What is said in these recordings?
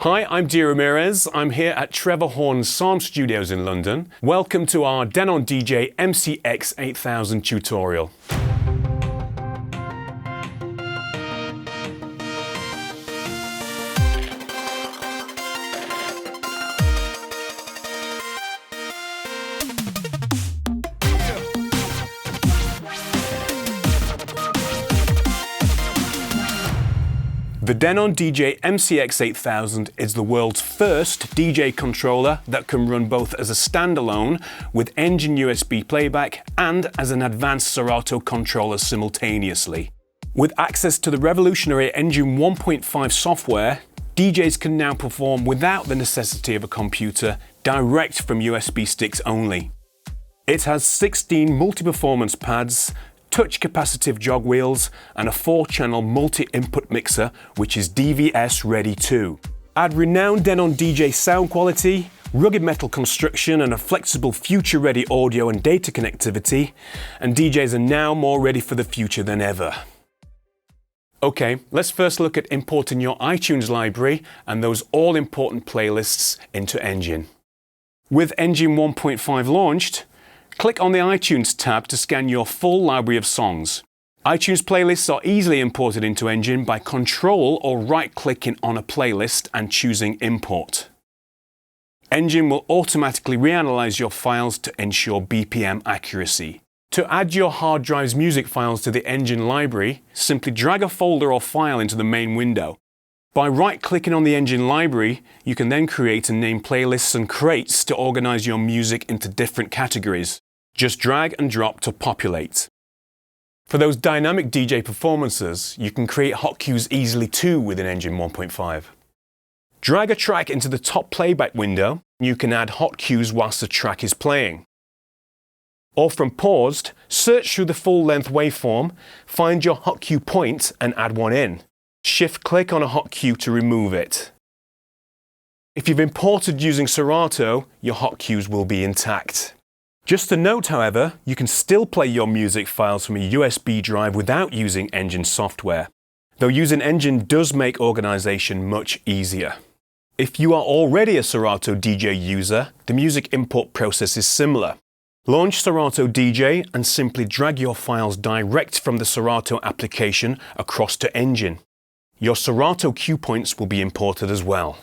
Hi, I'm D.Ramirez. I'm here at Trevor Horn's Sound Studios in London. Welcome to our Denon DJ MCX8000 tutorial. The Denon DJ MCX8000 is the world's first DJ controller that can run both as a standalone with engine USB playback and as an advanced Serato controller simultaneously. With access to the revolutionary Engine 1.5 software, DJs can now perform without the necessity of a computer, direct from USB sticks only. It has 16 multi-performance pads, touch capacitive jog wheels, and a 4-channel multi-input mixer which is DVS ready too. Add renowned Denon DJ sound quality, rugged metal construction, and a flexible future-ready audio and data connectivity, and DJs are now more ready for the future than ever. Okay, let's first look at importing your iTunes library and those all-important playlists into Engine. With Engine 1.5 launched, click on the iTunes tab to scan your full library of songs. iTunes playlists are easily imported into Engine by Control or right-clicking on a playlist and choosing Import. Engine will automatically reanalyze your files to ensure BPM accuracy. To add your hard drive's music files to the Engine library, simply drag a folder or file into the main window. By right-clicking on the Engine library, you can then create and name playlists and crates to organize your music into different categories. Just drag and drop to populate. For those dynamic DJ performances, you can create hot cues easily too within Engine 1.5. Drag a track into the top playback window, and you can add hot cues whilst the track is playing. Or from paused, search through the full-length waveform, find your hot cue point and add one in. Shift-click on a hot cue to remove it. If you've imported using Serato, your hot cues will be intact. Just a note, however, you can still play your music files from a USB drive without using Engine software, though using Engine does make organization much easier. If you are already a Serato DJ user, the music import process is similar. Launch Serato DJ and simply drag your files direct from the Serato application across to Engine. Your Serato cue points will be imported as well.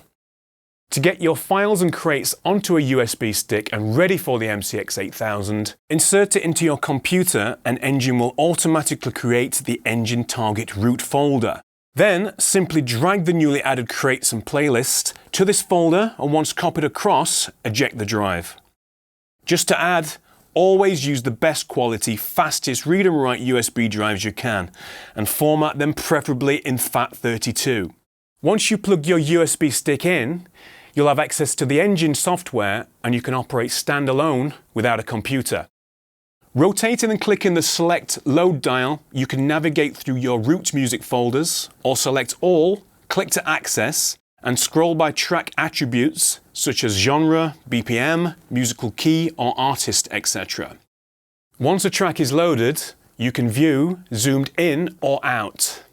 To get your files and crates onto a USB stick and ready for the MCX8000, insert it into your computer and Engine will automatically create the Engine target root folder. Then simply drag the newly added crates and playlists to this folder, and once copied across, eject the drive. Just to add, always use the best quality, fastest read and write USB drives you can, and format them preferably in FAT32. Once you plug your USB stick in, you'll have access to the Engine software and you can operate standalone without a computer. Rotating and clicking the Select Load dial, you can navigate through your root music folders, or select All, click to access, and scroll by track attributes such as genre, BPM, musical key or artist, etc. Once a track is loaded, you can view zoomed in or out.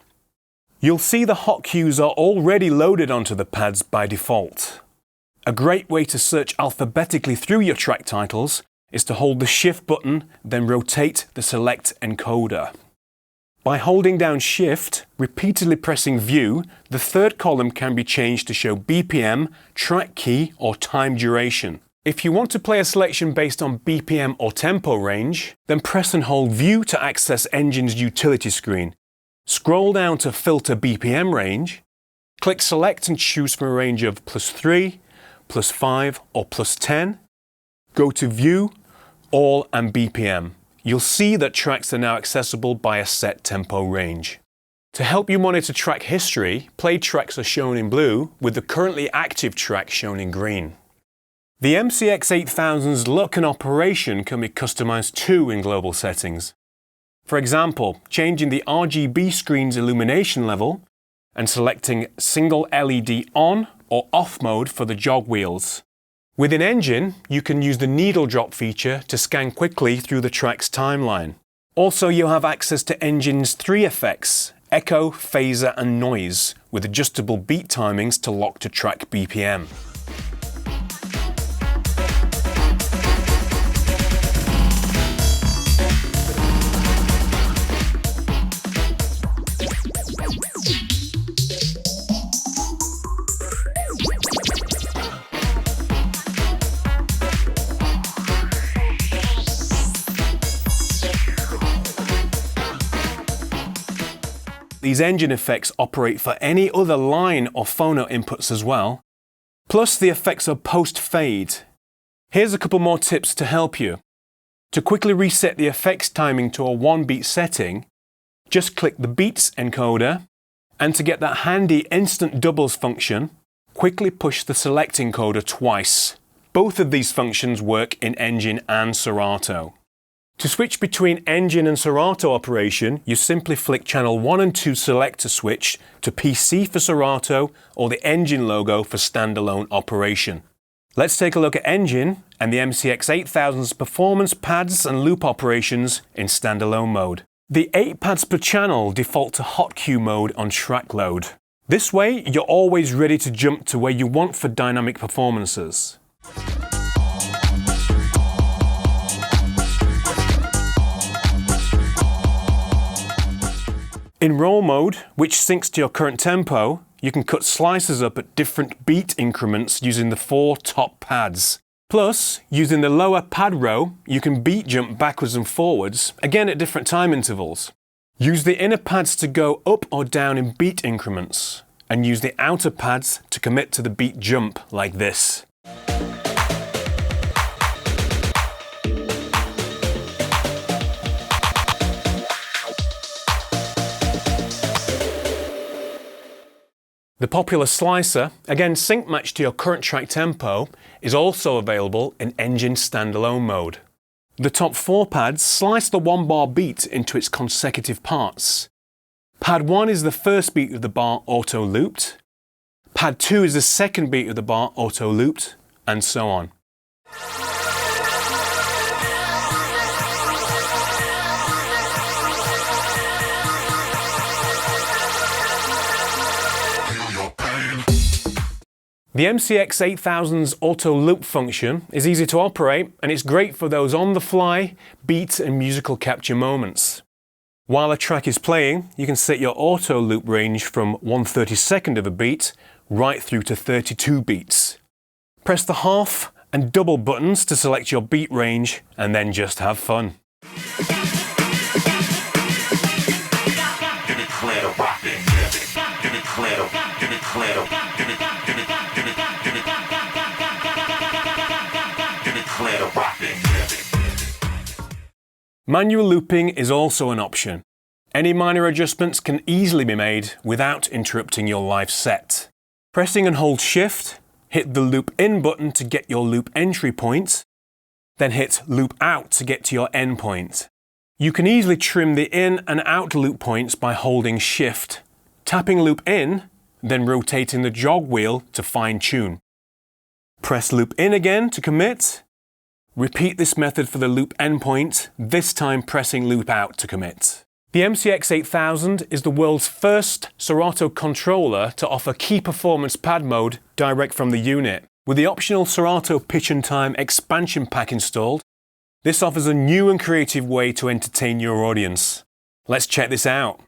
You'll see the hot cues are already loaded onto the pads by default. A great way to search alphabetically through your track titles is to hold the Shift button, then rotate the Select encoder. By holding down Shift, repeatedly pressing View, the third column can be changed to show BPM, track key, or time duration. If you want to play a selection based on BPM or tempo range, then press and hold View to access Engine's utility screen. Scroll down to Filter BPM range, click Select and choose from a range of +3, +5, or +10. Go to View, All, and BPM. You'll see that tracks are now accessible by a set tempo range. To help you monitor track history, played tracks are shown in blue, with the currently active track shown in green. The MCX8000's look and operation can be customized too in global settings. For example, changing the RGB screen's illumination level and selecting single LED on or off mode for the jog wheels. Within Engine, you can use the needle drop feature to scan quickly through the track's timeline. Also, you have access to Engine's 3 effects, echo, phaser and noise, with adjustable beat timings to lock to track BPM. These engine effects operate for any other line or phono inputs as well. Plus, the effects are post-fade. Here's a couple more tips to help you. To quickly reset the effects timing to a 1-beat setting, just click the beats encoder, and to get that handy instant doubles function, quickly push the select encoder twice. Both of these functions work in Engine and Serato. To switch between Engine and Serato operation, you simply flick channel 1 and 2 selector switch to PC for Serato or the Engine logo for Standalone Operation. Let's take a look at Engine and the MCX8000's performance pads and loop operations in standalone mode. The 8 pads per channel default to hot cue mode on track load. This way, you're always ready to jump to where you want for dynamic performances. In roll mode, which syncs to your current tempo, you can cut slices up at different beat increments using the 4 top pads. Plus, using the lower pad row, you can beat jump backwards and forwards, again at different time intervals. Use the inner pads to go up or down in beat increments, and use the outer pads to commit to the beat jump like this. The popular slicer, again sync matched to your current track tempo, is also available in Engine standalone mode. The top 4 pads slice the 1-bar beat into its consecutive parts. Pad 1 is the first beat of the bar auto-looped, Pad 2 is the second beat of the bar auto-looped, and so on. The MCX8000's auto loop function is easy to operate, and it's great for those on-the-fly beat and musical capture moments. While a track is playing, you can set your auto loop range from 1/32 of a beat right through to 32 beats. Press the half and double buttons to select your beat range, and then just have fun. Manual looping is also an option. Any minor adjustments can easily be made without interrupting your live set. Pressing and hold Shift, hit the Loop In button to get your loop entry point, then hit Loop Out to get to your end point. You can easily trim the in and out loop points by holding Shift, tapping Loop In, then rotating the jog wheel to fine-tune. Press Loop In again to commit. Repeat this method for the loop endpoint, this time pressing Loop Out to commit. The MCX8000 is the world's first Serato controller to offer key performance pad mode direct from the unit. With the optional Serato Pitch and Time expansion pack installed, this offers a new and creative way to entertain your audience. Let's check this out.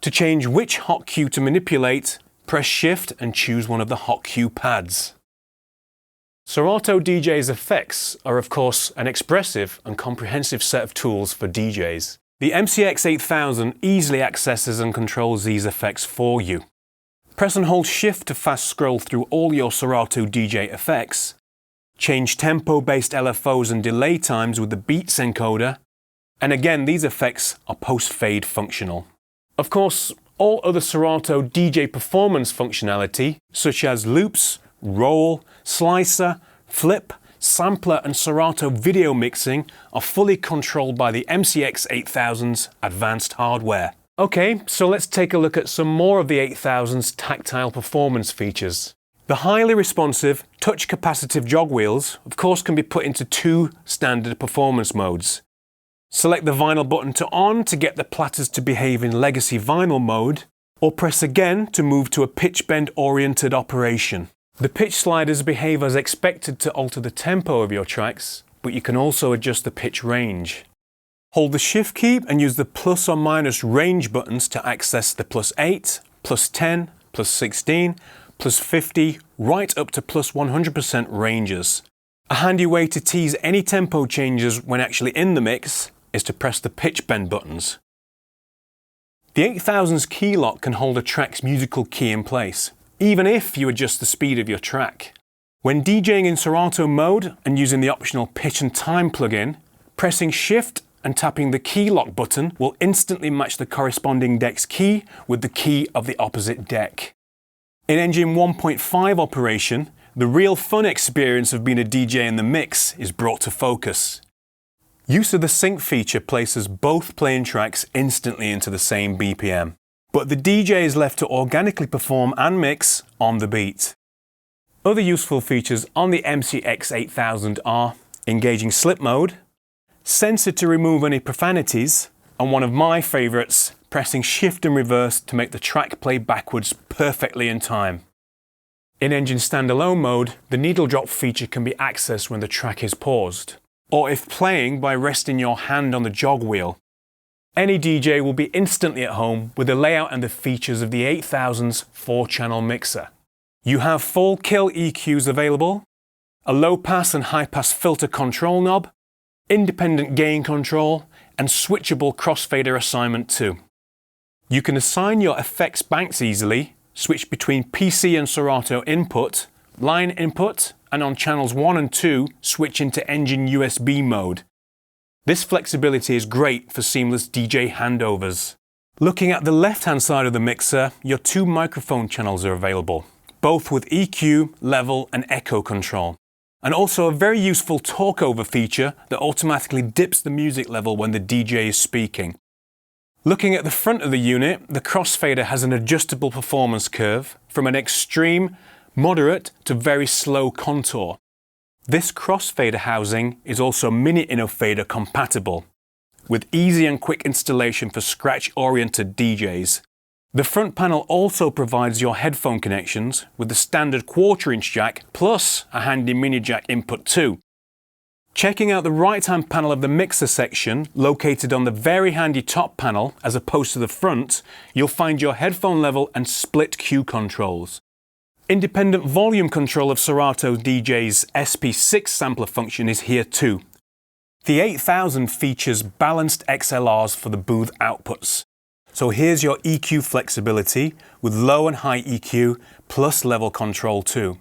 To change which hot cue to manipulate, press Shift and choose one of the hot cue pads. Serato DJ's effects are of course an expressive and comprehensive set of tools for DJs. The MCX8000 easily accesses and controls these effects for you. Press and hold Shift to fast scroll through all your Serato DJ effects, change tempo-based LFOs and delay times with the beats encoder, and again these effects are post-fade functional. Of course, all other Serato DJ performance functionality, such as loops, roll, slicer, flip, sampler and Serato video mixing, are fully controlled by the MCX8000's advanced hardware. Okay, so let's take a look at some more of the 8000's tactile performance features. The highly responsive, touch-capacitive jog wheels, of course, can be put into two standard performance modes. Select the vinyl button to on to get the platters to behave in legacy vinyl mode, or press again to move to a pitch bend oriented operation. The pitch sliders behave as expected to alter the tempo of your tracks, but you can also adjust the pitch range. Hold the shift key and use the plus or minus range buttons to access the +8, +10, +16, +50, right up to +100% ranges. A handy way to tease any tempo changes when actually in the mix is to press the pitch bend buttons. The 8000's key lock can hold a track's musical key in place, even if you adjust the speed of your track. When DJing in Serato mode and using the optional pitch and time plugin, pressing shift and tapping the key lock button will instantly match the corresponding deck's key with the key of the opposite deck. In Engine 1.5 operation, the real fun experience of being a DJ in the mix is brought to focus. Use of the sync feature places both playing tracks instantly into the same BPM, but the DJ is left to organically perform and mix on the beat. Other useful features on the MCX8000 are engaging slip mode, sensor to remove any profanities, and one of my favourites, pressing shift and reverse to make the track play backwards perfectly in time. In Engine Standalone mode, the needle drop feature can be accessed when the track is paused, or if playing by resting your hand on the jog wheel. Any DJ will be instantly at home with the layout and the features of the 8000's 4-channel mixer. You have full kill EQs available, a low pass and high pass filter control knob, independent gain control, and switchable crossfader assignment too. You can assign your effects banks easily, switch between PC and Serato input, line input, and on channels 1 and 2 switch into engine USB mode. This flexibility is great for seamless DJ handovers. Looking at the left-hand side of the mixer, your two microphone channels are available, both with EQ, level, and echo control. And also a very useful talkover feature that automatically dips the music level when the DJ is speaking. Looking at the front of the unit, the crossfader has an adjustable performance curve from an extreme, moderate to very slow contour. This crossfader housing is also mini innofader compatible, with easy and quick installation for scratch-oriented DJs. The front panel also provides your headphone connections with the standard 1/4-inch jack plus a handy mini jack input too. Checking out the right-hand panel of the mixer section, located on the very handy top panel as opposed to the front, you'll find your headphone level and split cue controls. Independent volume control of Serato DJ's SP6 sampler function is here too. The 8000 features balanced XLRs for the booth outputs. So here's your EQ flexibility with low and high EQ plus level control too.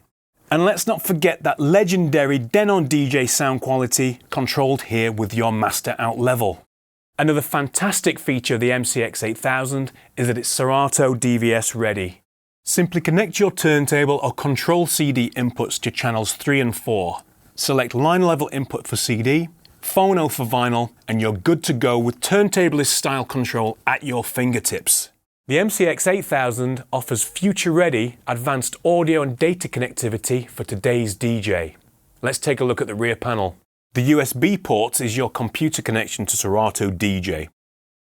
And let's not forget that legendary Denon DJ sound quality controlled here with your master out level. Another fantastic feature of the MCX8000 is that it's Serato DVS ready. Simply connect your turntable or control CD inputs to channels 3 and 4. Select line level input for CD, phono for vinyl, and you're good to go with turntablist style control at your fingertips. The MCX8000 offers future-ready advanced audio and data connectivity for today's DJ. Let's take a look at the rear panel. The USB port is your computer connection to Serato DJ.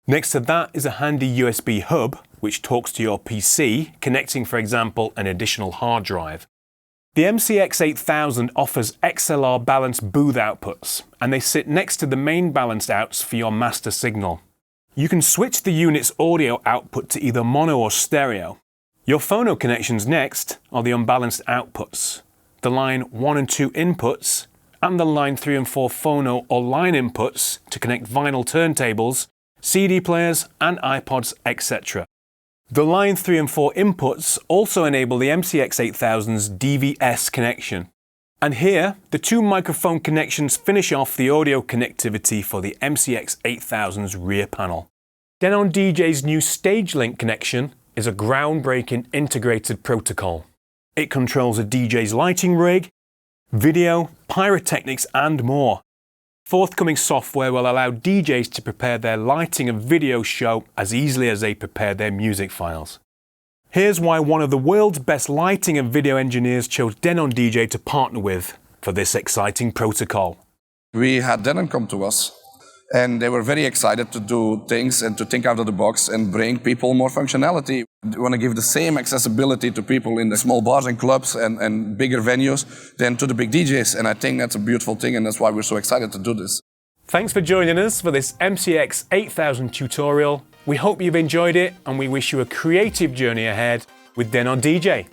Next to that is a handy USB hub, which talks to your PC, connecting, for example, an additional hard drive. The MCX8000 offers XLR balanced booth outputs, and they sit next to the main balanced outs for your master signal. You can switch the unit's audio output to either mono or stereo. Your phono connections next are the unbalanced outputs, the line 1 and 2 inputs, and the line 3 and 4 phono or line inputs to connect vinyl turntables, CD players, and iPods, etc. The line 3 and 4 inputs also enable the MCX8000's DVS connection. And here, the two microphone connections finish off the audio connectivity for the MCX8000's rear panel. Denon DJ's new StageLinq connection is a groundbreaking integrated protocol. It controls a DJ's lighting rig, video, pyrotechnics, and more. Forthcoming software will allow DJs to prepare their lighting and video show as easily as they prepare their music files. Here's why one of the world's best lighting and video engineers chose Denon DJ to partner with for this exciting protocol. We had Denon come to us, and they were very excited to do things and to think out of the box and bring people more functionality. We want to give the same accessibility to people in the small bars and clubs and bigger venues than to the big DJs, and I think that's a beautiful thing, and that's why we're so excited to do this. Thanks for joining us for this MCX8000 tutorial. We hope you've enjoyed it, and we wish you a creative journey ahead with Denon DJ.